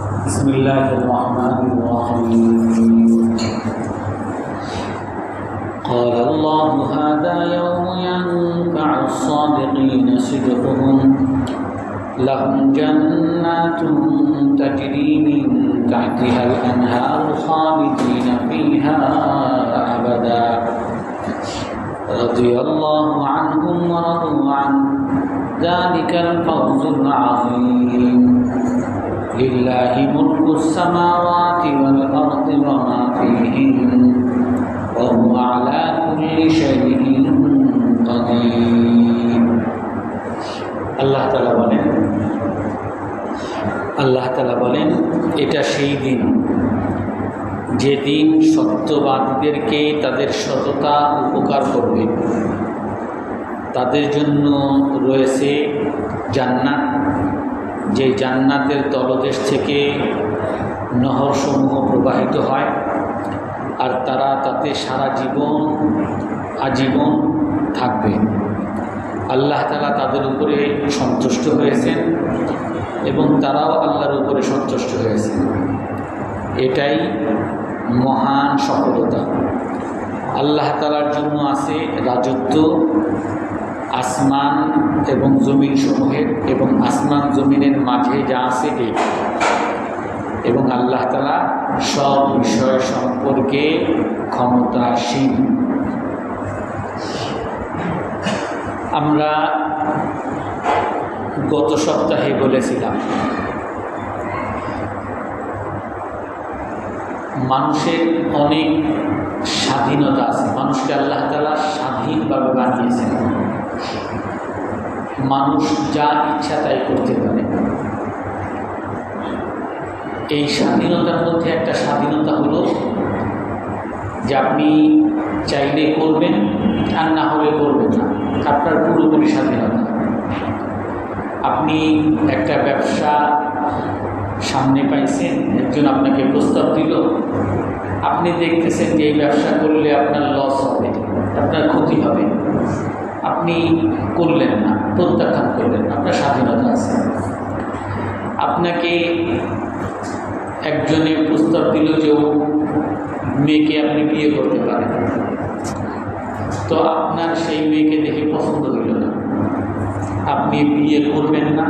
بسم الله الرحمن الرحيم قال الله هذا يوم ينفع الصادقين صدقهم لهم جنات تجري من تحتها الأنهار خالدين فيها أبدا رضي الله عنهم ورضوا عنه ذلك الفوز العظيم لله ملك السماوات والأرض وما فيهن وهو على كل شيء قدير আল্লাহ তাআলা বলেন এটা সেই দিন যেদিন সত্যবাদীদেরকে তাদের সততা উপকার করবে। তাদের জন্য রয়েছে জান্নাত, যে জান্নাতের তলদেশ থেকে নহরসমূহ প্রবাহিত হয়, আর তারা তাতে সারা জীবন আজীবন থাকবে। আল্লাহ তাআলা তাদের উপরে সন্তুষ্ট হয়েছেন এবং তারাও আল্লাহর উপরে সন্তুষ্ট হয়েছেন। এটাই মহান সফলতা। আল্লাহ তাআলার জন্য আছে রাজত্ব আসমান এবং জমিন সমূহের এবং আসমান জমিনের মাঝে যা আছে এই, এবং আল্লাহ তাআলা সব বিষয় সম্পর্কে ক্ষমতাসীন। আমরা গত সপ্তাহে বলেছিলাম মানুষের অনেক স্বাধীনতা আছে। মানুষকে আল্লাহ তাআলা স্বাধীনভাবে বানিয়েছেন। মানুষ যা ইচ্ছা তাই করতে পারে। এই স্বাধীনতার মধ্যে একটা স্বাধীনতা হলো যে আপনি চাইলে করবেন আর না হলে করবেন না, আপনার পুরোপুরি স্বাধীনতা। আপনি একটা ব্যবসা সামনে পাইছেন, একজন আপনাকে প্রস্তাব দিল, আপনি দেখতেছেন যে এই ব্যবসা করলে আপনার লস হবে, আপনার ক্ষতি হবে, আপনি করলেন না, প্রত্যাখ্যান করলেন না, আপনার স্বাধীনতা আছে। আপনাকে একজনে প্রস্তাব দিল যে ও মেয়েকে আপনি বিয়ে করতে পারেন, তো আপনার সেই মেয়েকে দেখে পছন্দ হইল না, আপনি বিয়ে করবেন না,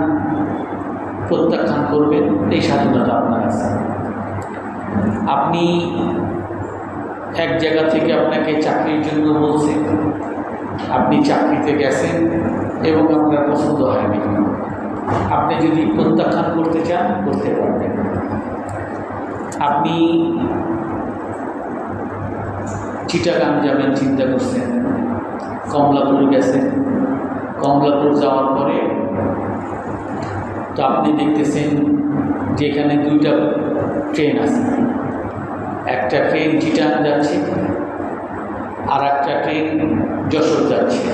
প্রত্যাখ্যান করবেন, এই স্বাধীনতা আপনার আছে। আপনি এক জায়গা থেকে আপনাকে চাকরির জন্য বলছে, আপনি চাকরিতে গেছেন এবং আপনার পছন্দ হয়নি, আপনি যদি প্রত্যাখ্যান করতে চান করতে পারবেন। আপনি চিটাগাং যাবেন চিন্তা করছেন, কমলাপুর গেছেন, কমলাপুর যাওয়ার পরে তো আপনি দেখতেছেন যে এখানে দুইটা ট্রেন আছে, একটা ট্রেন চিটাগাং যাচ্ছে আর একটা ট্রেন যশোর যাচ্ছে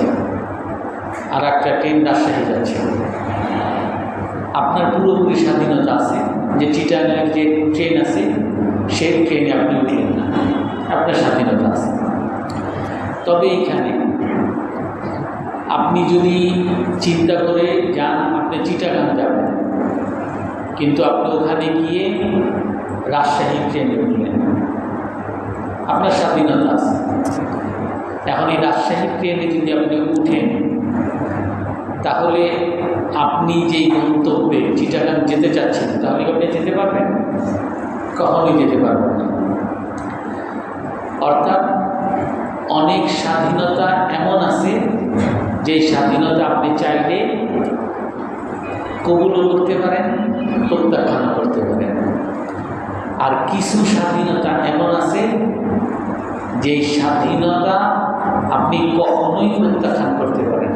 আর একটা ট্রেন রাজশাহী যাচ্ছে। আপনার পুরোপুরি স্বাধীনতা আছে যে চিটাগাংয়ের যে ট্রেন আছে সেই ট্রেনে আপনি উঠলেন না, আপনার স্বাধীনতা আছে। তবে এখানে আপনি যদি চিন্তা করে যান আপনি চিটাগাং যাবেন, কিন্তু আপনি ওখানে গিয়ে রাজশাহী ট্রেনে উঠলেন, আপনার স্বাধীনতা আছে। এখন এই রাজশাহী ট্রেনে যদি আপনি উঠেন, তাহলে আপনি যেই গন্তব্যে চিটাগাং যেতে চাচ্ছেন তাহলে আপনি যেতে পারবেন? কখনোই যেতে পারবেন না। অর্থাৎ অনেক স্বাধীনতা এমন আছে যে স্বাধীনতা আপনি চাইলে কবুলও করতে পারেন, প্রত্যাখ্যান করতে পারেন। আর কিছু স্বাধীনতা এমন আছে যে স্বাধীনতা আপনি কখনোই প্রত্যাখ্যান করতে পারেন,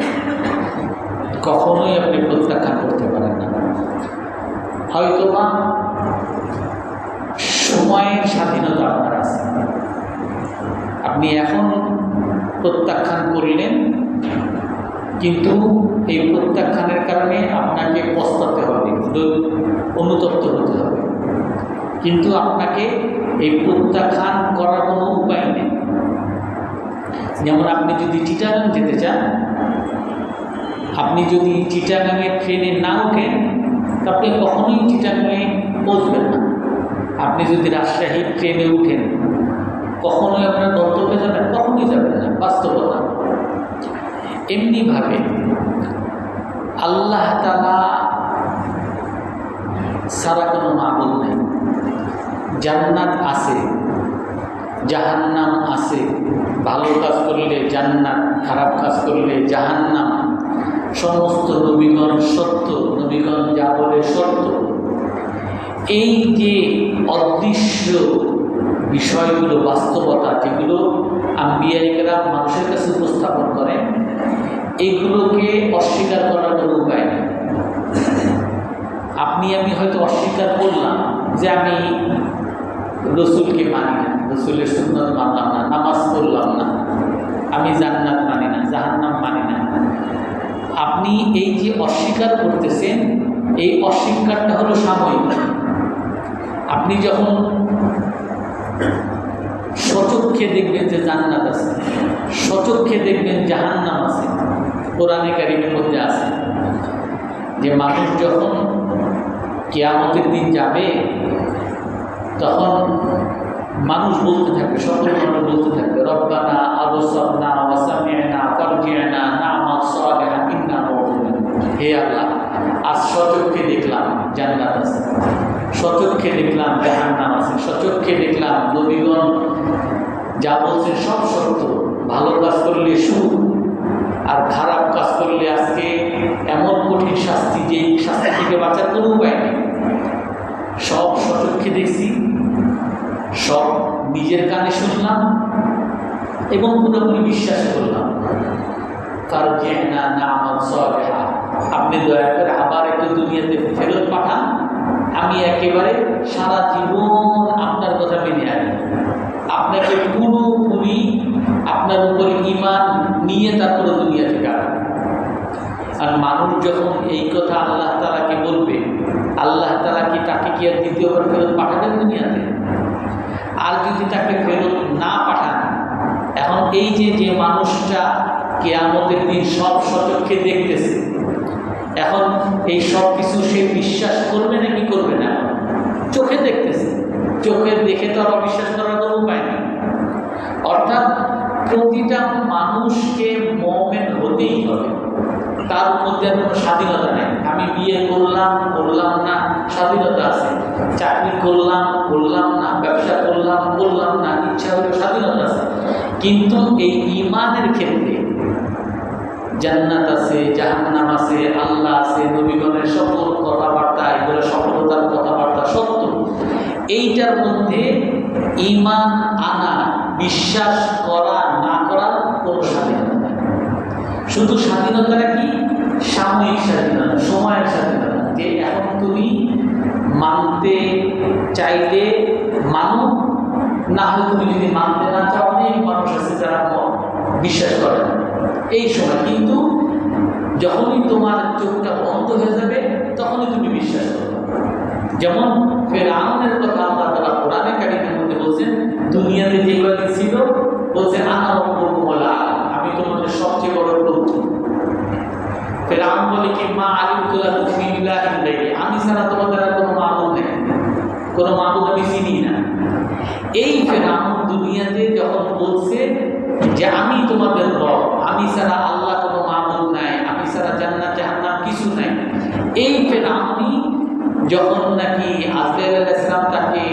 কখনোই আপনি প্রত্যাখ্যান করতে পারেন না। হয়তোবা সময়ের স্বাধীনতা আপনার আছে, আপনি এখন প্রত্যাখ্যান করলেন, কিন্তু এই প্রত্যাখ্যানের কারণে আপনাকে পস্তাতে হবে, অনুতপ্ত হতে হবে, কিন্তু আপনাকে এই প্রত্যাখ্যান করার কোনো উপায় নেই। যেমন আপনি যদি চিটাগাং যেতে চান, আপনি যদি চিটাগাংয়ের ট্রেনে না ওঠেন, আপনি কখনোই চিটাগাংয়ে পৌঁছবেন না। আপনি যদি রাজশাহী ট্রেনে উঠেন কখনোই আপনার গন্তব্যে যাবেন? কখনোই যাবেন না, বাস্তবতা। এমনিভাবে আল্লাহ তাআলা ছাড়া কোনো মাবুদ নেই। জান্নাত আছে, জাহান্নাম আছে। ভালো কাজ করলে জান্নাত, খারাপ কাজ করলে জাহান্নাম। সমস্ত নবীগণ সত্য, নবীগণ যা বলে সত্য। এই যে অদৃশ্য বিষয়গুলো, বাস্তবতা যেগুলো আম্বিয়া ইকরাম মানুষের কাছে উপস্থাপন করেন, এগুলোকে অস্বীকার করার কোনো উপায় নেই। আপনি আমি হয়তো অস্বীকার করলাম যে আমি রসুলকে মানি না, রসুলের সুন্নত মানলাম না, নামাজ পড়লাম না, আমি জান্নাত মানি না, জাহান্নাম মানি না। আপনি এই যে অস্বীকার করতেছেন, এই অস্বীকারটা হলো সাময়িক। আপনি যখন সচক্ষে দেখবেন যে জান্নাত আছে, সচক্ষে দেখবেন জাহান্নাম আছে, কোরআনে কারিমের মধ্যে আছে যে মানুষ যখন কিয়ামতের দিন যাবে তখন মানুষ বলতে থাকবে, সকল মানুষ বলতে থাকবে, রব্বানা আবসারনা ওয়া সামি'না ফারজি'না না'মাল সালিহান ইন্না মুকিনুন। হে আল্লাহ, আজ সচক্ষে দেখলাম জান্নাত আছে, সচক্ষে দেখলাম জাহান্নাম আছে, সচক্ষে দেখলাম নবীগণ যা বলছেন সব সত্য। ভালো কাজ করলে সুখ, আর খারাপ কাজ করলে আজকে এমন কঠিন শাস্তি, যে শাস্তি থেকে বাঁচার কোনো উপায় নেই। সব সচক্ষে দেখছি, সব নিজের কানে শুনলাম এবং পুরোপুরি বিশ্বাস করলাম। ফারজি'না না'মাল সালিহা, আপনি দয়া করে আবার একটু দুনিয়াতে ফেরত পাঠান, আমি একেবারে সারা জীবন আপনার কথা মেনে আনি। আপনাকে পুরোপুরি আপনার উপরে ঈমান নিয়ে তারপরে দুনিয়া থেকে আসবে। আর মানুষ যখন এই কথা আল্লাহ তাআলাকে বলবে, আল্লাহ তাআলা কি তাকে কি আর দ্বিতীয়বার ফেরত পাঠাবেন দুনিয়াতে? আর যদি তাকে ফেরত না পাঠান, এখন এই যে মানুষটা কিয়ামতের দিন সব সচক্ষে দেখতেছে, এখন এই সব কিছু সে বিশ্বাস করবে নাকি করবে না? চোখে দেখতেছে, চোখে দেখে তো আর অবিশ্বাস করার কোনো উপায় নেই। অর্থাৎ প্রতিটা মানুষকে মুমিন হতেই হবে, তার মধ্যে কোনো স্বাধীনতা নেই। আমি বিয়ে করলাম করলাম না, স্বাধীনতা আছে। চাকরি করলাম করলাম না, ব্যবসা করলাম করলাম না, ইচ্ছা হলে স্বাধীনতা আছে। কিন্তু এই ঈমানের ক্ষেত্রে জান্নাত আছে, জাহান্নাম আছে, আল্লাহ আছে, নবীগণের সকল কথাবার্তা, এগুলো সফলতার কথাবার্তা সত্য। এইটার মধ্যে ঈমান আনা, বিশ্বাস করা না করার কোনো স্বাধীনতা নেই। শুধু স্বাধীনতাটা কি? সাময়িক স্বাধীনতা, সময়ের স্বাধীনতা। যে এখন তুমি মানতে চাইলে মানো, না হলে তুমি যদি মানতে না চাও, অনেক মানুষ আছে যারা বিশ্বাস করে না এই সময়। কিন্তু যখনই তোমার চোখটা বন্ধ হয়ে যাবে তখনই তুমি বিশ্বাস করবে। যেমন ফিরআউনের কথা আল্লাহ তাআলা কোরআনে কারিমের মধ্যে বলছেন, দুনিয়াতে যে কয়দিন ছিল বলছে আনা রাব্বুকুমুল আ'লা, আমি তোমাদের সবচেয়ে বড় প্রভু। ফিরআউন বলে কি মা আলিমতু লাকুম মিন ইলাহিন গায়রি, আমি ছাড়া তোমাদের আর কোনো মাবুদ নেই, কোনো মাবুদ আমি চিনি না। এই ফিরআউন দুনিয়াতে যখন বলছে যে আমি তোমাদের রব, আমি ছাড়া আল্লাহ কোনো মাবুদ নাই, আমি ছাড়া জান্নাত জাহান্নাম কিছু নাই, এই ফিরআউনই যখন নাকি আজরাইল আলাইহিস সালাম তাকে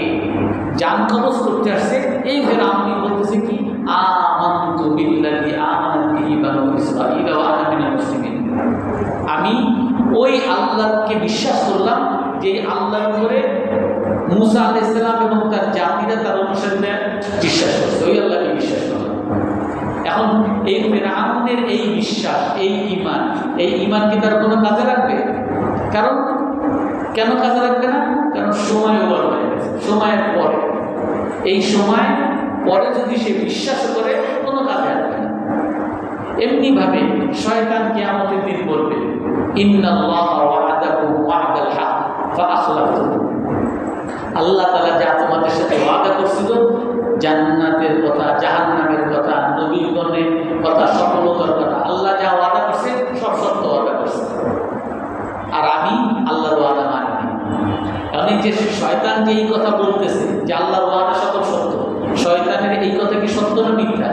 জান কবজ করতে আসছে, এই ফিরআউনই বলতেছে কি আমানতু বিল্লাযী আমানাত বিহি বানু ইসরাঈল ওয়া আনা মিনাল মুসলিমিন, আমি ওই আল্লাহকে বিশ্বাস করলাম যে আল্লাহর উপরে মুসা আলাইহিস সালাম এবং তার জাতিরা, তার অনুসারীরা বিশ্বাস করছে, ওই আল্লাহকে বিশ্বাস করলাম। এখন এই ফিরআউনের এই বিশ্বাস, এই ঈমান, এই ঈমান কি তার কোনো কাজে লাগবে? কারণ কেন কাজে লাগবে না? কারণ সময় ওভার হয়ে গেছে, সময়ের পরে, এই সময় পরে যদি সে বিশ্বাস করে কোনো কাজে আসবে না। এমনিভাবে শয়তান কিয়ামতের দিন বলবে, ইন্নাল্লাহা ওয়া'আদাকুম ওয়া'দাল হক ফাআখলাফতুম, আল্লাহ তাআলা যা তোমাদের সাথে ওয়াদা করছিল, জান্নাতের কথা, জাহান্নামের কথা, নবীগণের কথা, সফলতার কথা, আল্লাহ যা ওয়াদা করছে সব সত্য ওয়াদা করছে, আর আমি আল্লাহর ওয়াদা মানিনি। কারণ এই যে শয়তান যে এই কথা বলতেছে যে আল্লাহর ওয়াদা সকল সত্য, শয়তানের এই কথা কি সত্য না মিথ্যা?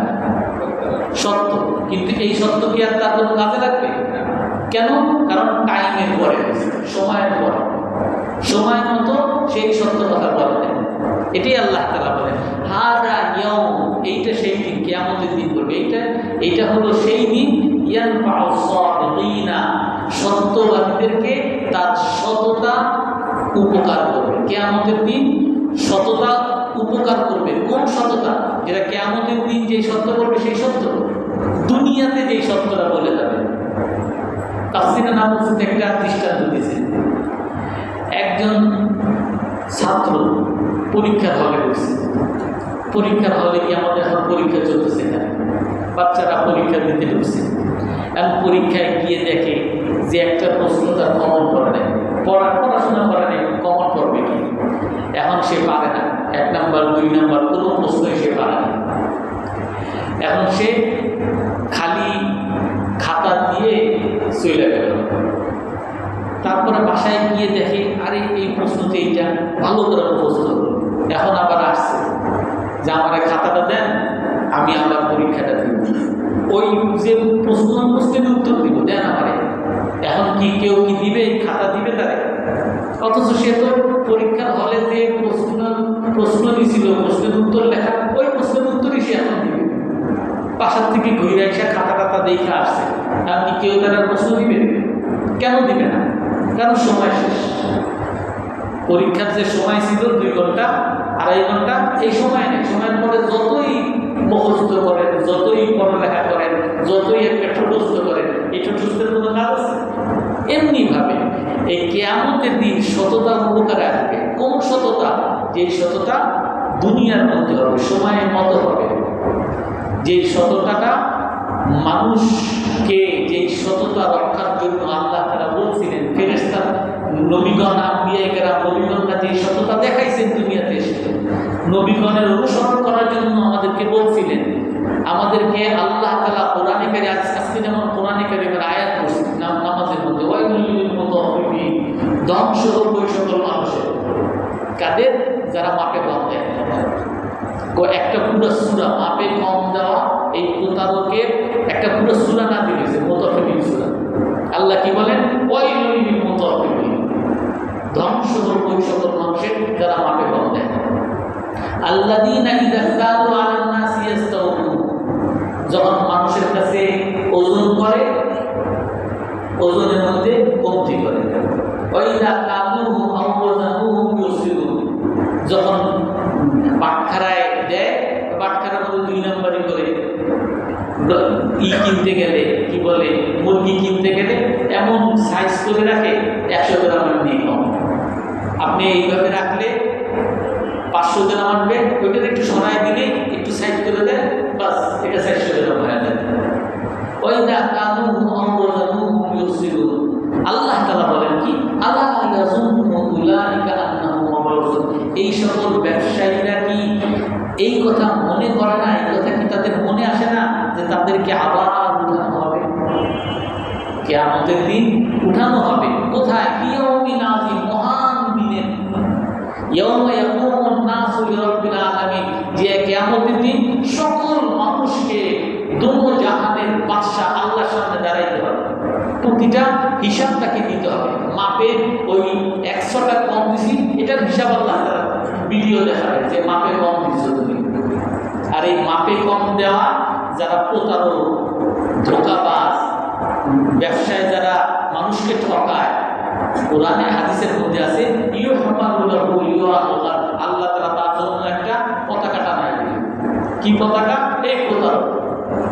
সত্য। কিন্তু এই সত্য কি আর তার কোনো কাজে লাগবে? কেন? কারণ টাইমের পরে, সময়ের পরে, সময় মতো সেই সত্য কথা বলেন। এটাই আল্লাহ তাআলা বলেন হাযা ইয়াউম, এইটা সেই দিন, কিয়ামতের দিন করবে। এইটা হলো সেই দিন ইয়ানফাউ সাদিকিনা, সত্যবাদীদেরকে তার সততা উপকার করবে। কিয়ামতের দিন সততা উপকার করবে। কোন সততা? যেটা কিয়ামতের দিন যেই সত্য করবে সেই সত্য, দুনিয়াতে যেই সত্যটা বলে যাবে। তাফসীরে নাবুসিতে একটা দৃষ্টান্ত দিয়েছে। একজন ছাত্র পরীক্ষার হলে বসে, পরীক্ষার হলে কি আমাদের এখন পরীক্ষা চলতেছে না, বাচ্চারা পরীক্ষা দিতে ঢুকছে। এখন পরীক্ষায় গিয়ে দেখে যে একটা প্রশ্ন তার কমন করে নেয়, পড়াশোনা করে নেই, কমন করবে কি? এখন সে পারে না, 1 নাম্বার 2 নাম্বার কোনো প্রশ্নই সে পারে না। এখন সে খালি খাতা দিয়ে চলে গেল। তারপরে বাসায় গিয়ে দেখে আরে এই প্রশ্নতে এইটা ভালো করে মুখস্থ। এখন আবার আসছে যে আমার খাতাটা দেন, আমি আবার পরীক্ষাটা দিব, ওই যে প্রশ্নের উত্তর দিব, দেন আমারে। এখন কি কেউ কি দিবে? খাতা দিবে তারে? অথচ সে তো পরীক্ষার হলে যে প্রশ্ন দিছিল, প্রশ্নের উত্তর লেখা, ওই প্রশ্নের উত্তরই সে এখন দিবে। বাসার থেকে ঘুরে এসে খাতা দেখে আসছে, আর কি কেউ তারা প্রশ্ন দিবে? কেন দিবে না? কারণ সময় শেষ। পরীক্ষার যে সময় ছিল 2 ঘন্টা 2.5 ঘন্টা, এই সময় নেই। সময়ের পরে যতই মুখস্থ করেন, যতই পড়ালেখা করেন, যতই একটা ঠোঁটস্থ করেন, এই ঠোঁটস্থের কোনো কাজ আছে? এমনিভাবে এই কিয়ামতের দিন সততা উপকারে আসবে। কোন সততা? যে সততা দুনিয়ার মধ্যে হবে, সময়ের মতো হবে। যে সততাটা মানুষকে, যে সততা রক্ষার জন্য আল্লাহ তাআলা বলছিলেন, ফেরেশতা নবীগণ আম্বিয়া কেরাম নবীগণরা যে সততা দেখাইছেন দুনিয়াতে এসে, নবীগণের অনুসরণ করার জন্য আমাদেরকে বলছিলেন। আমাদেরকে আল্লাহ তাআলা কোরআনে কারিমে, আজকে যেমন কোরআনে কারিমের আয়াত পড়ছি নামাজের মধ্যে, ওয়াইলুল লিল মুতাফফিফিন, ধ্বংস হোক ওই সকল মানুষের। কাদের? যারা মাপে কম দেয়। একটা পুরো সূরা মাপে কম দেওয়া, এই প্রতারকের একটা পুরো সূরা না দিয়েছে, মুতাফফিফিন সূরা। আল্লাহ কি বলেন? ওয়াইলুল লিল মুতাফফিফিন, ধ্বংস হোক ওই সকল মানুষের যারা মাপে কম দেয়। আল্লাযীনা ইযা কালু আলান নাসি ইস্তাউফুন, যখন মানুষের কাছে ওজন করে, ওজনের মধ্যে কমতি করে। ওয়াইযা কালুহুম আও ওয়াজানুহুম ইউসিরুন, যখন বাটখারায় দেয়, বাটখারার মধ্যে 2 নাম্বারই করে। কিনতে গেলে কি বলে, মুরগি কিনতে গেলে এমন সাইজ করে রাখে 100 গ্রামের নিয়ে কম। আপনি এইভাবে রাখলে 500 গ্রাম আনবে, ওইটার একটু সরাই দিলে, একটু সাইজ করে দেন, বাস এটা 400 গ্রাম হয়ে যায়। ওয়াইযা কালুহুম আও ওয়াজানুহুম ইউসিরুন, আল্লাহ তাআলা বলেন কি, আলা ইয়াযুন্নু উলাইকা আন্নাহুম মাবউসুন, এই সকল ব্যবসায়ীরা কি এই কথা মনে করে না? এই কথা কি তাদের মনে আসে না যে তাদেরকে আবার উঠানো হবে? কিয়ামতের দিন উঠানো হবে। কোথায়? ইয়াউমিন আযীম, মহান দিনের। ইয়াউমা ইয়াকুমুন নাসু লিরাব্বিল আলামিন, যে কিয়ামতের দিন সকল মানুষকে দোনো জাহানের বাদশা আল্লাহর সামনে দাঁড়াইতে হবে। প্রতিটা হিসাব তাকে দিতে হবে। মাপে ওই 100টা কম দিছি, এটার হিসাব আল্লাহ তাআলা ভিডিও দেখাবে যে মাপে কম দিছো তুমি। আর এই মাপে কম দেওয়া যারা প্রতারক, ধোঁকাবাজ, ব্যবসায় যারা মানুষকে ঠকায়, কোরআনে হাদিসের মধ্যে আছে আল্লাহ তাআলা তার জন্য একটা পতাকা টানায় দিলেন। কি পতাকা? এই প্রতারক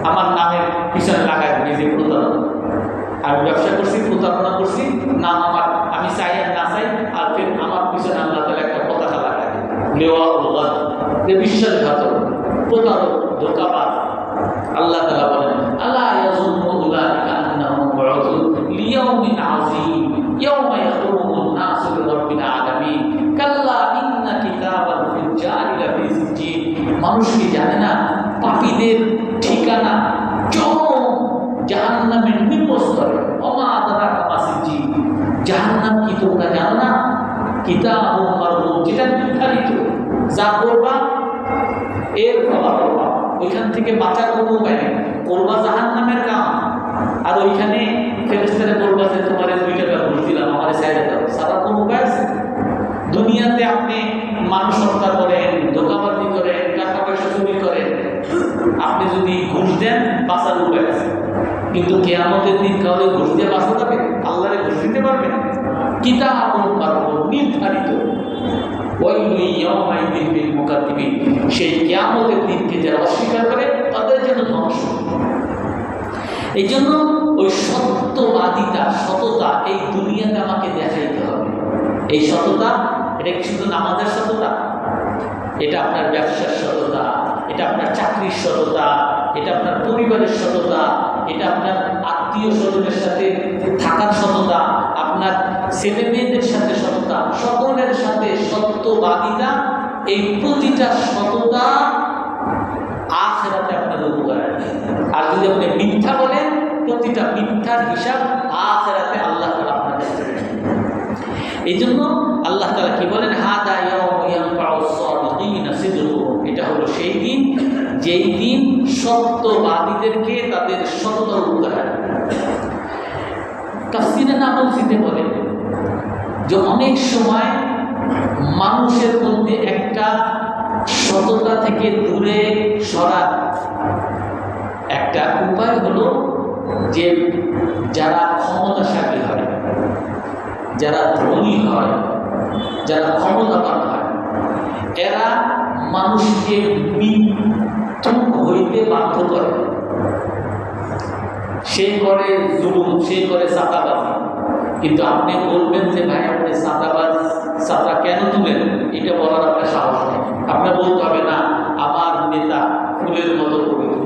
আমার নামের পিছনে লাগায় দিবে, যে প্রতারক। আমি ব্যবসা করছি, প্রতারণা করছি, নাম আমার, আমি চাই আর না চাই, আর ফের আমার পিছনে আল্লাহ তাআলা একটা পতাকা লাগায় দিবে, লেওয়াউল্লাহ, যে বিশ্বাসঘাতক, প্রতারক, ধোঁকাবাজ। আল্লাহ তাআলা বলেন আলা ইয়াযুন্নু উলাইকা আন্নাহুম মাবউসুন লিয়াউমিন আযীম ইয়াওমা ইয়াকুমুন নাসু লিরাব্বিল আলামিন কাল্লা ইন্না কিতাবাল ফুজ্জারি লাফি সিজ্জিন। মানুষ কি জানে না পাপীদের ঠিকানা চরম জাহান্নামের নিম্নস্তরে। ওমা আদরাকা মা সিজ্জিন, জাহান্নাম কি তোমরা জানো না? কিতাবুন যেটা নির্ধারিত, যা করবা এর ফলাফল পাবা। ওইখান থেকে বাঁচার কোনো উপায় নেই। করবা জাহান্নামের কাম, আর ওইখানে ফেরেশতারা বলবা যে তোমার 2 টাকা ঘুষ দিলাম, আমার সাইডে দাও, সারা কোনো উপায় আছে? দুনিয়াতে আপনি মানুষ হত্যা করেন, ধোঁকাবাজি করেন, টাকা পয়সা চুরি করেন, আপনি যদি ঘুষ দেন বাঁচার উপায় আছে, কিন্তু কিয়ামতের দিন কাউকে ঘুষ দিয়ে বাঁচা যাবে? আল্লাহরে ঘুষ দিতে পারবেন? কিতাবুন মারকুম, নির্ধারিত। সেই কিয়ামতের দিনকে যারা অস্বীকার করে তাদের জন্য ধ্বংস। এই জন্য ওই সত্যবাদিতা, সততা এই দুনিয়াতে আমাকে দেখাইতে হবে। এই সততা, এটা কি শুধু নামাজের সততা? এটা আপনার ব্যবসার সততা, এটা আপনার চাকরির সততা, এটা আপনার পরিবারের সততা, এটা আপনার আত্মীয় স্বজনের সাথে থাকার সততা, আপনার ছেলে মেয়েদের সাথে সততা, সকলের সাথে সত্যবাদিতা। এই প্রতিটা সততা আখিরাতে আপনার উপকার আসবে। আর যদি আপনি মিথ্যা বলেন, প্রতিটা মিথ্যার হিসাব আখিরাতে আল্লাহ তাআলা আপনার কাছে নেবেন। এই জন্য আল্লাহ তাআলা কি বলেন, হাদা ইয়াউমু ইয়ানফাউস সাদিকিনা সিদকুহুম, এটা হলো সেই দিন যেই দিন সত্যবাদীদেরকে তাদের সততা উপকার আসবে। তাফসীরে নাবুসিতে বলে যে অনেক সময় মানুষের মধ্যে একটা সততা থেকে দূরে সরার একটা উপায় হলো যে যারা ক্ষমতাশালী হয়, যারা ধনী হয়, যারা ক্ষমতাবান হয়, এরা মানুষকে মিথ্যুক হইতে বাধ্য করে। সে করে জুলুম, সে করে চাঁদাবাজি, কিন্তু আপনি বলবেন যে ভাই আপনি চাঁদাবাজ, চাঁদা কেন তুলেন, এটা বলার আপনার সাহস নেই। আপনার বলতে হবে না আমার নেতা ফুলের মতো পবিত্র।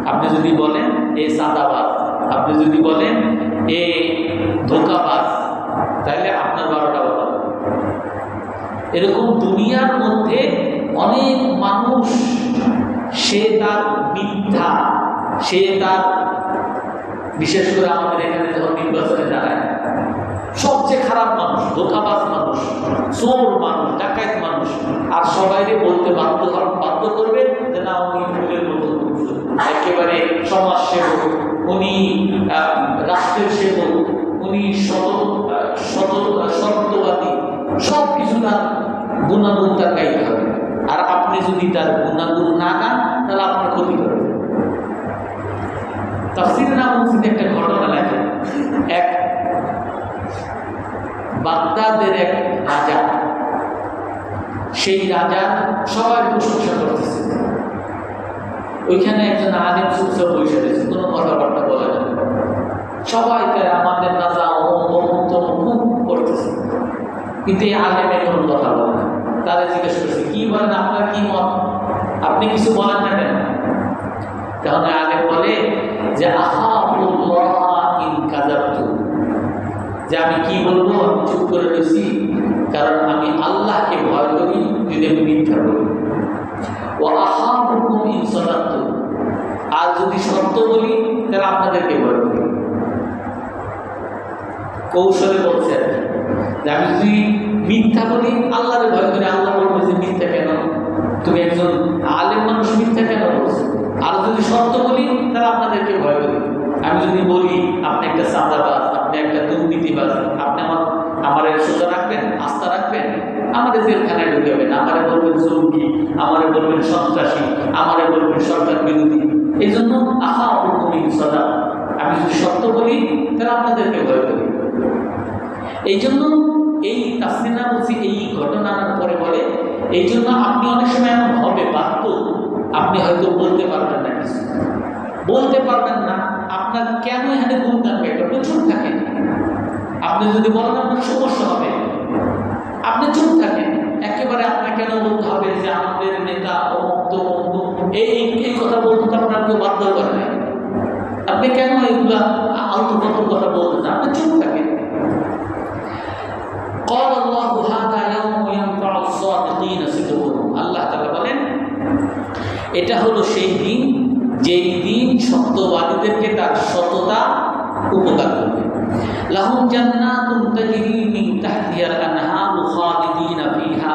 আপনি যদি বলেন এ চাঁদাবাজ, আপনি যদি বলেন এ ধোঁকাবাজ, তাহলে আপনার 12টা বাজা। এরকম দুনিয়ার মধ্যে অনেক মানুষ, সে তার মিথ্যা, সে তার, বিশেষ করে আমাদের এখানে যখন নির্বাচনে দাঁড়ায়, সবচেয়ে খারাপ মানুষ, ধোঁকাবাজ মানুষ, চোর মানুষ, ডাকাত মানুষ, আর সবাইকে বলতে বাধ্য করবে যে না উনি ফুলের মতো একেবারে সমাজ সেবক, উনি রাষ্ট্রের সেবক, উনি সত্যবাদী, সব কিছু তার গুণাগুণ তার গাইতে হবে। আর আপনি যদি তার গুণাগুণ না গান, তাহলে আপনার ক্ষতি করবে। তাফসীরে নাবুসিতে একটা ঘটনা লেখে, এক বাগদাদের এক রাজা, সেই রাজা সবাই প্রশংসা করতেছে। ওইখানে একজন আলেম চুপচাপ বসে রয়েছে, কোনো কথাবার্তা বলে না। সবাই আমাদের রাজা খুব করতেছে, কিন্তু এই আলেমের কোনো কথা বলে না। তাদের জিজ্ঞেস করছে কি বলেন, আপনার কি মত, আপনি কিছু বলেন না কেন? তখন আলেম বলে যে যে আমি কি বলবো, আমি চুপ করে রয়েছি, কারণ আমি আল্লাহকে ভয় করি যদি আমি মিথ্যা বলি। ও আহাবুকুম ইন সাদাকতু, আর যদি সত্য বলি তাহলে আপনাদেরকে ভয় করি। কৌশলে বলছে আর কি, যে আমি যদি মিথ্যা বলি আল্লাহরে ভয় করি, আল্লাহ বলবে যে মিথ্যা কেন, তুমি একজন আলেম মানুষ মিথ্যা কেন বলছো? আর যদি সত্য বলি তাহলে আপনাদেরকে ভয় করি। আমি যদি বলি আপনি একটা চাঁদাবাজ, আপনি একটা দুর্নীতিবাজ, আপনি আমারে সোজা রাখবেন, আস্থা রাখবেন, আমাদের জেলখানায় ঢুকাবেন, আমারে বলবেন জঙ্গি, আমারে বলবেন সন্ত্রাসী, আমারে বলবেন সরকার বিরোধী। এই জন্য সদা, আমি যদি সত্য বলি তাহলে আপনাদেরকে ভয় করি। এই জন্য এই তাফসীরে বলছি, এই ঘটনার পরে বলে এই জন্য আপনি অনেক সময় এমন হবে বাধ্য, আপনি হয়তো বলতে পারবেন না, কিছু বলতে পারবেন না, আপনার কেন এখানে গুণ থাকবে, এটা চুপ থাকেন। আপনি যদি বলেন আপনার সমস্যা হবে, আপনি চুপ থাকেন। একেবারে আপনার কেন বলতে হবে যে আমাদের নেতা এই কথা বলতে আপনার কেউ বাধ্য করে না, আপনি কেন এগুলা আলতু ফালতু কথা বলতে, আপনি চুপ থাকেন। আল্লাহ তাআলা বলেন এটা হলো সেই দিন যেই দিন সত্যবাদীদেরকে তার সততা উপকার করবে। লাহুম জান্নাতুন তাজরি মিন তাহতিহাল আনহারু খালিদিনা ফিহা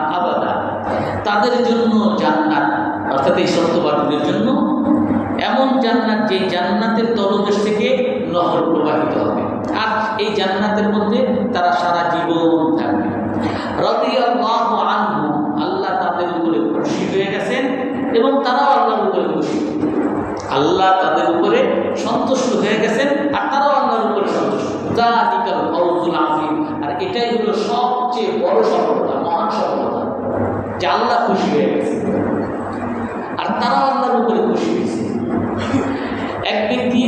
তাদের জন্য জান্নাত, অর্থাৎ এই সত্যবাদীদের জন্য এমন জান্নাত যে জান্নাতের তলদেশ থেকে নহর প্রবাহিত হবে, আর এই জান্নাতের মধ্যে তারা সারা জীবন থাকবে। রাদিয়াল্লাহু আনহু, আল্লাহ তাদের উপরে খুশি হয়ে গেছেন এবং তারাও আল্লাহর উপরে খুশি। আল্লাহ তাদের উপরে সন্তুষ্ট হয়ে গেছেন আর তারাও আল্লাহর উপরে সন্তুষ্ট। যালিকাল ফাওজুল আযীম, আর এটাই হলো সবচেয়ে বড় সফলতা, মহান সফলতা, যে আল্লাহ খুশি হয়ে গেছে আর তারাও আল্লাহর উপরে খুশি হয়েছে। এক ব্যক্তি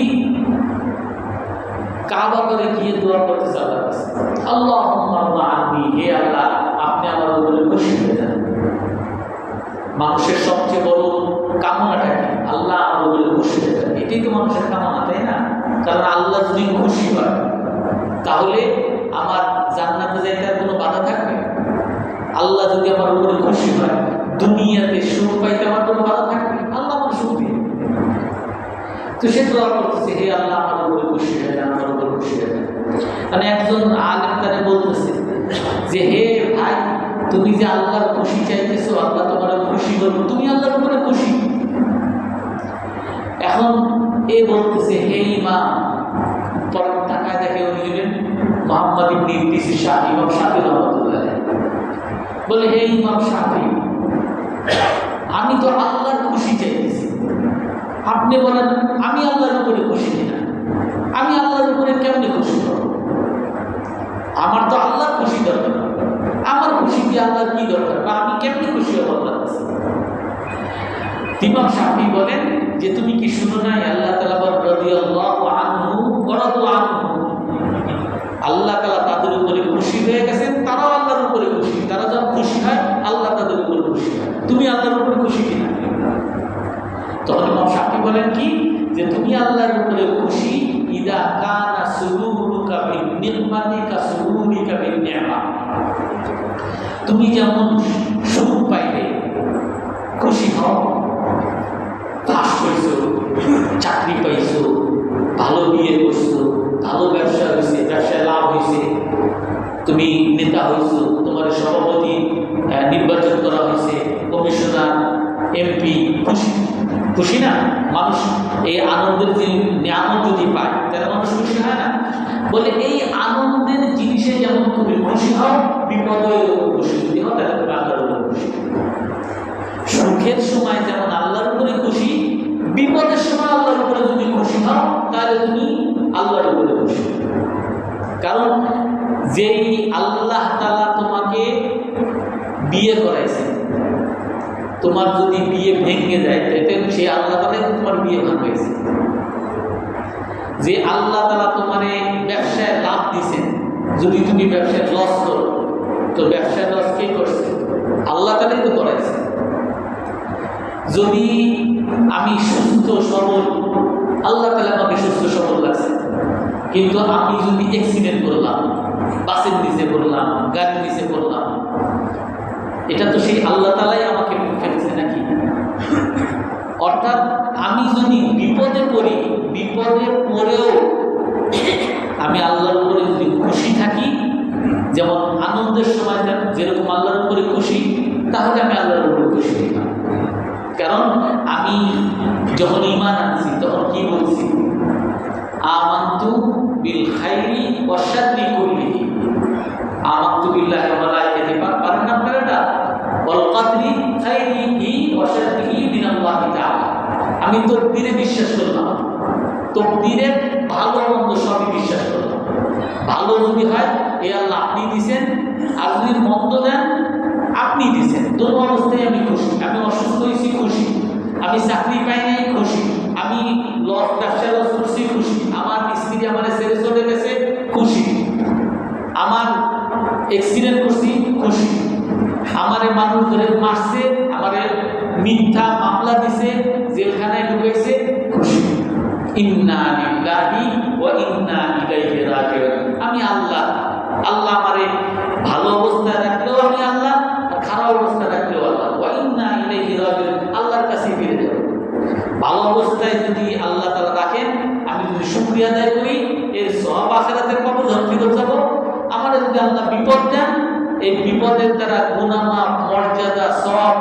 কাবা ঘরে গিয়ে দোয়া করতেছে আল্লাহর কাছে, আল্লাহুম্মা আরদি, হে আল্লাহ আপনি আমার উপরে খুশি হয়ে যান। মানুষের সবচেয়ে বড় কামনাটা কি? আল্লাহ আমার উপরে খুশি হয়ে যান। এটাই তো মানুষের কামনা, তাই না? কারণ আল্লাহ যদি খুশি হয় তাহলে আমার জান্নাতে যাইতে আর কোনো বাধা থাকবে? আল্লাহ যদি আমার উপরে খুশি হয়, দুনিয়াতে সুখ পাইতে আমার কোনো বাধা থাকবে? আল্লাহ আমার সুখ দিয়ে। তো সে দোয়া করতেছে, হে আল্লাহ আমার উপরে খুশি হয়ে যান, আমার উপরে খুশি হয়ে যান। মানে একজন আলেম তারে বলতেছে যে, হে ভাই, তুমি যে আল্লাহর খুশি চাইতেছো, আল্লাহ তোমার খুশি করবো, তুমি আল্লাহর উপরে খুশি। এখন এ বলতেছে, হে ইমাম, পরের টাকায় দেখে উনি হলেন মুহাম্মদ ইবনে ইদ্রিস শাফি, ইমাম শাফি রাহমাতুল্লাহ আলাইহি। বলে, হে ইমাম শাফি, আমি তো আল্লাহর খুশি চাইতেছি, আপনি বলেন আমি আল্লাহর উপরে খুশি না, আমি আল্লাহর উপরে কেমনে খুশি হব? আমার তো আল্লাহর খুশি দরকার, আমার খুশি কি আল্লাহর কি দরকার, বা আমি কেমনে খুশি হব আল্লাহর কাছে? ইমাম শাফি বলেন যে, তুমি কি শুনো নাই আল্লাহ তাআলা বলেন রাদিয়াল্লাহু আনহু ওয়া রাদু আনহু, আল্লাহ তাআলা তাদের উপরে খুশি হয়ে গেছেন, তারাও আল্লাহর উপরে খুশি। তারা যখন খুশি হয় আল্লাহ তাদের উপরে খুশি হয়। তুমি আল্লাহর উপরে খুশি কিনা? তখন ইমাম শাফি বলেন কি, যে তুমি আল্লাহর উপরে খুশি ইদা কানা সুরুরুকা বিনি'মাতি কা সুরুরিকা বিনি'মা, তুমি যেমন সুখ পাইলে খুশি হও, পাস করছো, চাকরি পাইছো, ভালো বিয়ে করছো, ভালো ব্যবসা হয়েছে, ব্যবসায় লাভ হয়েছে, তুমি নেতা হয়েছো, তোমার সভাপতি নির্বাচন করা হয়েছে, কমিশনার, এমপি, খুশি খুশি না? মানুষ এই আনন্দের যে নিয়ামত যদি পায় তাহলে মানুষ খুশি হয় না? বলে এই আনন্দের জিনিসে যেমন তুমি খুশি হও, বিপদের খুশি যদি হও তাহলে তুমি আল্লাহর উপরে খুশি। সুখের সময় যেমন আল্লাহর উপরে খুশি, বিপদের সময় আল্লাহর উপরে যদি খুশি হও তাহলে তুমি আল্লাহর উপরে খুশি। কারণ যেই আল্লাহ তাআলা তোমাকে বিয়ে করাইছে, তোমার যদি বিয়ে ভেঙে যায় তাহলে সেই আল্লাহ তাআলা তোমার বিয়ে ভাঙাইছে। যে আল্লাহ তাআলা তোমারে ব্যবসায় লাভ দিয়েছেন, যদি তুমি ব্যবসায় লস করো তো ব্যবসায় লস কে করছে? আল্লাহ তাআলাই তো করাইছে। যদি আমি সুস্থ সবল, আল্লাহ তাআলা আমাকে সুস্থ সবল লাগছে, কিন্তু আমি যদি অ্যাক্সিডেন্ট করলাম, বাসের নিচে পড়লাম, গাড়ির নিচে পড়লাম, এটা তো সেই আল্লাহ তাআলাই আমাকে ফেলছে নাকি? অর্থাৎ আমি যদি বিপদে পড়ি, বিপদে পড়েও আমি আল্লাহর উপরে যদি খুশি থাকি, যেমন আনন্দের সময় যেরকম আল্লাহর উপরে খুশি, তাহলে আমি আল্লাহর উপরে খুশি হইলাম। কারণ আমি যখন ঈমান আনছি তখন কি বলছি? আমানতু বিল খাইরি ওয়াশ শাররি কুল্লিহি, আমানতু বিল্লাহি ওয়া মালাইকাতিহি, পারেন না আপনারা এটা? ওয়াল কদরি খাইরিহি ওয়া শাররিহি মিনাল্লাহি তাআলা, আমি তকদীরে বিশ্বাস করলাম, তকদীরের ভালো মন্দ সবই বিশ্বাস করলাম। ভালো যদি হয় এই আল্লাহ আপনি দিয়েছেন, আর যদি মন্দ দেন আপনি দিয়েছেন, দোনো অবস্থায় আমি খুশি। আমি অসুস্থ হয়েছি খুশি, আমি চাকরি পাই নাই খুশি, আমি ব্যবসা লস করছি খুশি, আমার স্ত্রী আমার ছেড়ে চলে গেছে খুশি, আমার অ্যাক্সিডেন্ট করছি খুশি, আমারে মানুষ ধরে মারছে, আমারে মিথ্যা মামলা দিছে, জেলখানায় ঢুকাইছে খুশি। ইন্না লিল্লাহি ওয়া ইন্না ইলাইহি রাজিউন, আমি আল্লাহ, আল্লাহ আমারে ভালো অবস্থায় রাখলেও আমি আল্লাহ, আর খারাপ অবস্থায় রাখলেও আল্লাহ। ওয়া ইন্না ইলাইহি রাজিউন, আল্লাহর কাছে ফিরে যাব। ভালো অবস্থায় যদি আল্লাহ তাআলা রাখেন, আমি যদি শুকরিয়া আদায় করি, এর সওয়াব আখিরাতের কবর ফিরে যাব। আমার যদি আল্লাহ বিপদ দেন, এই বিপদের দ্বারা গুনাহ মাফ, মর্যাদা, সওয়াব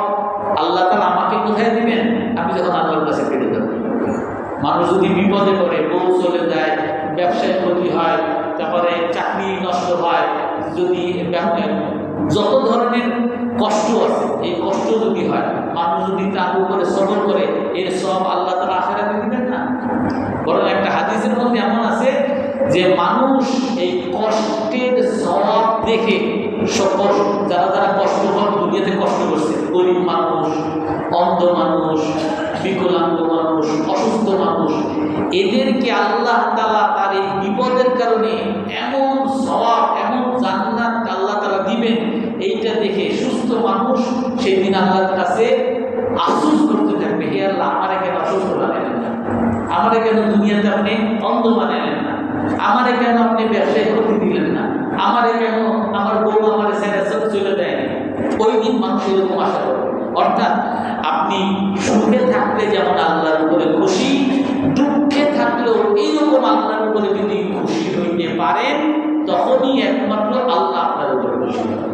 মানুষ যদি বিপদে পড়ে, বউ চলে যায়, ব্যবসায় ক্ষতি হয়, তারপরে চাকরি নষ্ট হয়, যদি যত ধরনের কষ্ট আছে, এই কষ্ট যদি হয়, মানুষ যদি তার উপরে সবর করে, এর সব আল্লাহ তাআলা আখিরাতে দিবেন না? বরং একটা হাদিসের মধ্যে এমন আছে যে মানুষ এই কষ্টের সওয়াব দেখে যারা যারা কষ্ট করে, দুনিয়াতে কষ্ট করছে, গরিব মানুষ, অন্ধ মানুষ, বিকলাঙ্গ মানুষ, অসুস্থ মানুষ, এদেরকে আল্লাহ তাআলা তার এই বিপদের কারণে এমন সওয়াব, এমন জান্নাত আল্লাহ তাআলা দিবেন, এইটা দেখে সুস্থ মানুষ সেই দিন আল্লাহর কাছে আফসোস করতে থাকবে, হে আল্লাহ, আমারে কেন অসুস্থ বানালেন না, আমারে কেন দুনিয়াতে আপনি অন্ধ বানালেন না, আমারে কেন আপনি ব্যবসায় ক্ষতি দিলেন না, আমারে কেন আমার বউ আমার ছেড়ে চলে দেয়নি। ওই দিন মানুষ এরকম আশা করে। অর্থাৎ আপনি সুখে থাকলে যেমন আল্লাহর উপরে খুশি, দুঃখে থাকলেও এইরকম আল্লাহর উপরে যদি খুশি হইতে পারেন, তখনই একমাত্র আল্লাহ আপনার উপরে খুশি হবেন।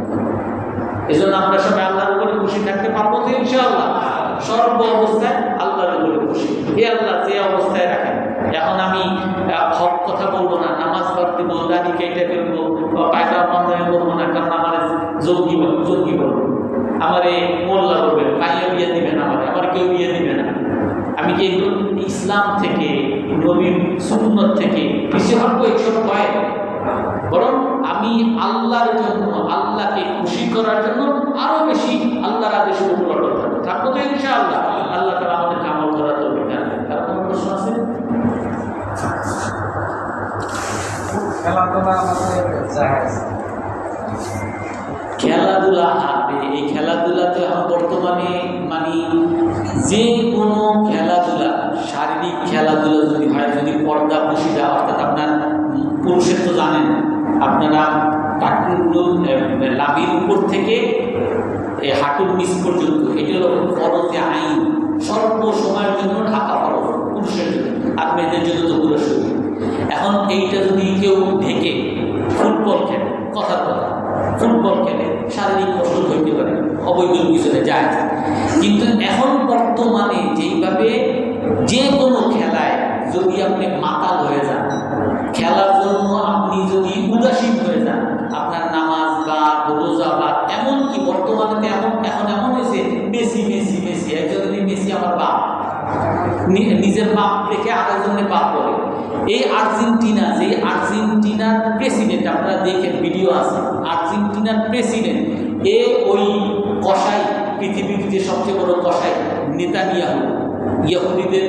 এজন্য আমরা সবাই আল্লাহর উপরে খুশি থাকতে পারবো তো ইনশাআল্লাহ। সর্ব অবস্থায় আল্লাহর উপরে খুশি। হে আল্লাহ, যে অবস্থায় রাখেন, এখন আমি হক কথা বলবো না, নামাজ বাদ দিব, দাড়ি কেটে ফেলবো, পায়খানা বন্ধনে করবো না, কারণ আমার জঙ্গি বলবো, আমার মোল্লা বলবেন, কাইয়া বিয়ে দিবেন, আমার কেউ বিয়ে দিবে না। আমি কি ইসলাম থেকে, নবীর সুন্নাত থেকে পিছিয়ে হটবো? এইসব হয়। বরং আমি আল্লাহর জন্য, আল্লাহকে খুশি করার জন্য আরো বেশি আল্লাহর আদেশের উপর অটল থাকবো। থাকবো তো ইনশাআল্লাহ। আল্লাহ তাআলা আমাদেরকে আমল করার তৌফিক দান করেন। তার কোনো প্রশ্ন আছে? খেলাধুলা হবে, এই খেলাধুলা তো এখন বর্তমানে মানে যে কোনো খেলাধুলা, শারীরিক খেলাধুলা যদি হয়, যদি পর্দা পুশিদা, অর্থাৎ আপনার পুরুষের তো জানেন আপনারা লাভির উপর থেকে হাঁটুর নিচ পর্যন্ত, এটি হলো ফরজে আইন, স্বল্প সময়ের জন্য ঢাকা ফরজ পুরুষের জন্য, আর মেয়েদের জন্য তো পুরো শরীর। এখন এইটা যদি কেউ ঢেকে ফুটবল খেলে, কথার কথা, ফুটবল খেলে শারীরিক কষ্ট হইতে পারে, অবৈধ পিছনে যায়। কিন্তু এখন বর্তমানে যেইভাবে যে কোনো খেলায় যদি আপনি মাতাল হয়ে যান, খেলার জন্য আপনি যদি উদাসীন হয়ে যান, আপনার নামাজ বা রোজা বা এমনকি বর্তমানে এখন এমন হয়েছে, মেসি মেসি মেসি, একজন মেসি আমার বাপ, নিজের বাপ দেখে আরেকজনের বাপ বলে। এই আর্জেন্টিনা, যে আর্জেন্টিনার প্রেসিডেন্ট, আপনারা দেখেন ভিডিও আছে, আর্জেন্টিনার প্রেসিডেন্ট, ওই কসাই, পৃথিবীর যে সবচেয়ে বড় কসাই নেতানিয়াহু, ইহুদিদের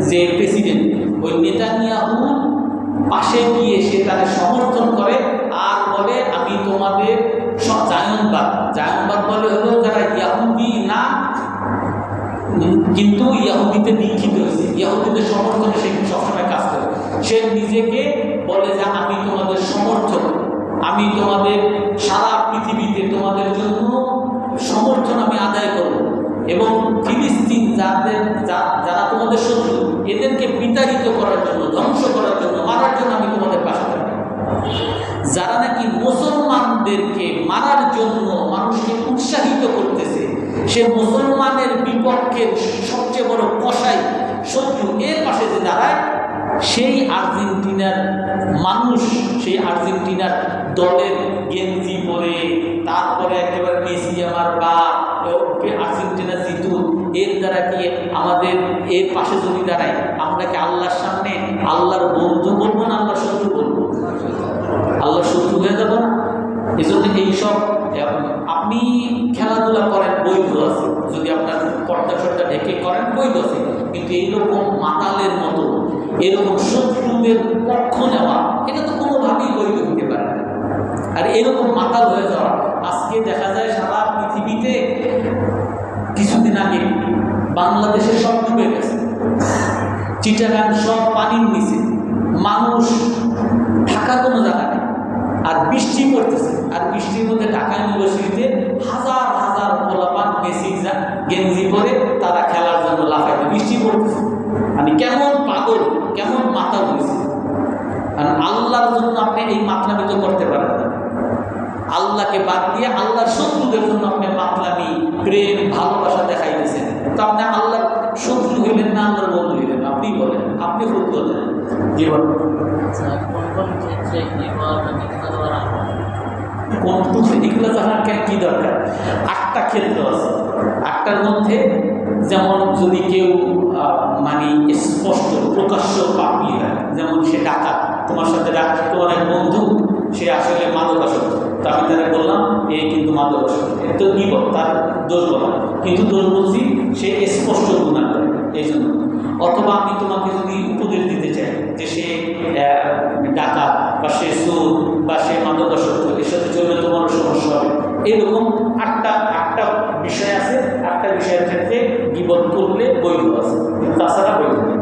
যে প্রেসিডেন্ট, ওই নেতানিয়াহু পাশে গিয়ে সে তাদের সমর্থন করে আর বলে, আমি তোমাদের জায়নবাদ বলে হলো যারা ইহুদি না কিন্তু ইহুদিতে দীক্ষিত হয়েছে, ইহুদিদের সমর্থনে সে সবসময় কাজ করে। সে নিজেকে বলে যে আমি তোমাদের সমর্থক, আমি তোমাদের সারা পৃথিবীতে তোমাদের জন্য সমর্থন আমি আদায় করব, এবং ফিলিস্তিন যারা তোমাদের শত্রু, এদেরকে বিতাড়িত করার জন্য, ধ্বংস করার জন্য, মারার জন্য আমি তোমাদের পাশে থাকব। যারা নাকি মুসলমানদেরকে মারার জন্য মানুষকে উৎসাহিত করতেছে, সে মুসলমানের বিপক্ষে সবচেয়ে বড় কসাই, শত্রু, এর পাশে যে দাঁড়ায়, সেই আর্জেন্টিনার মানুষ, সেই আর্জেন্টিনার দলের গেঞ্জি পরে, তারপরে একেবারে মেসি আমার বাপ, আর্জেন্টিনা জিতুক, এর দ্বারা কি আমাদের এর পাশে যদি দাঁড়ায়, আমরা কি আল্লাহর সামনে আল্লাহর বন্ধু বলবো না আল্লাহর শত্রু বলবো? আল্লাহর শত্রু হয়ে যাবো না? এই জন্য এইসব আপনি খেলাধুলা করেন, বৈধ আছে, যদি আপনার পর্দা সর্দা ঢেকে করেন, বৈধ আছে। কিন্তু এইরকম মাতালের মতো, এরকম শত্রুদের পক্ষ নেওয়া, এটা তো কোনোভাবেই বৈধ হতে পারে না। আর এরকম মাতাল হয়ে যাওয়া, আজকে দেখা যায় সারা পৃথিবীতে, কিছুদিন আগে বাংলাদেশে সব ডুবে গেছে, চিটাগাং সব পানির নিচে, মানুষ থাকার কোনো জায়গা নেই, আর বৃষ্টি পড়তেছে, আর বৃষ্টির মধ্যে ঢাকা ইউনিভার্সিটিতে হাজার হাজার পোলাপান মেসি গেঞ্জি পরে তারা খেলার জন্য লাফাইতে, বৃষ্টি পড়তেছে। আমি কেমন পাগল, কেমন মাথা হয়েছে। কারণ আল্লাহর জন্য আপনি এই মাতলামি তো করতে পারেন না, আল্লাহকে বাদ দিয়ে আল্লাহর শত্রুদের জন্য আপনি মাতলামি, প্রেম, ভালোবাসা দেখাইতেছেন, তো আপনি আল্লাহর শত্রু হইলেন না আল্লাহর বন্ধু হইলেন? আপনি বলেন, আপনি জীবন এগুলো জানার কি দরকার? 8টা ক্ষেত্র আছে। 8টার মধ্যে যেমন যদি কেউ মানে স্পষ্ট প্রকাশ্য পাপি হয়, যেমন সে ডাকাত, তোমার সাথে তোমার এক বন্ধু সে আসলে মাদকাসক্ত, তো আমি তারা বললাম এ কিন্তু মাদকাসক্ত, তো কি বল তার দোষ বলা, কিন্তু দোষ বলছি সে স্পষ্ট গুনাহ করে এই জন্য। অথবা আমি তোমাকে যদি উপদেশ দিতে চাই যে সে ডাকাত বা সে চোর বা সে মাদকাসক্ত, এর সাথে চললে তোমারও সমস্যা হবে, এরকম 8টা বিষয় আছে। 8টা বিষয়ের ক্ষেত্রে গীবত করলে বৈধ আছে, তাছাড়া বৈধ নেই।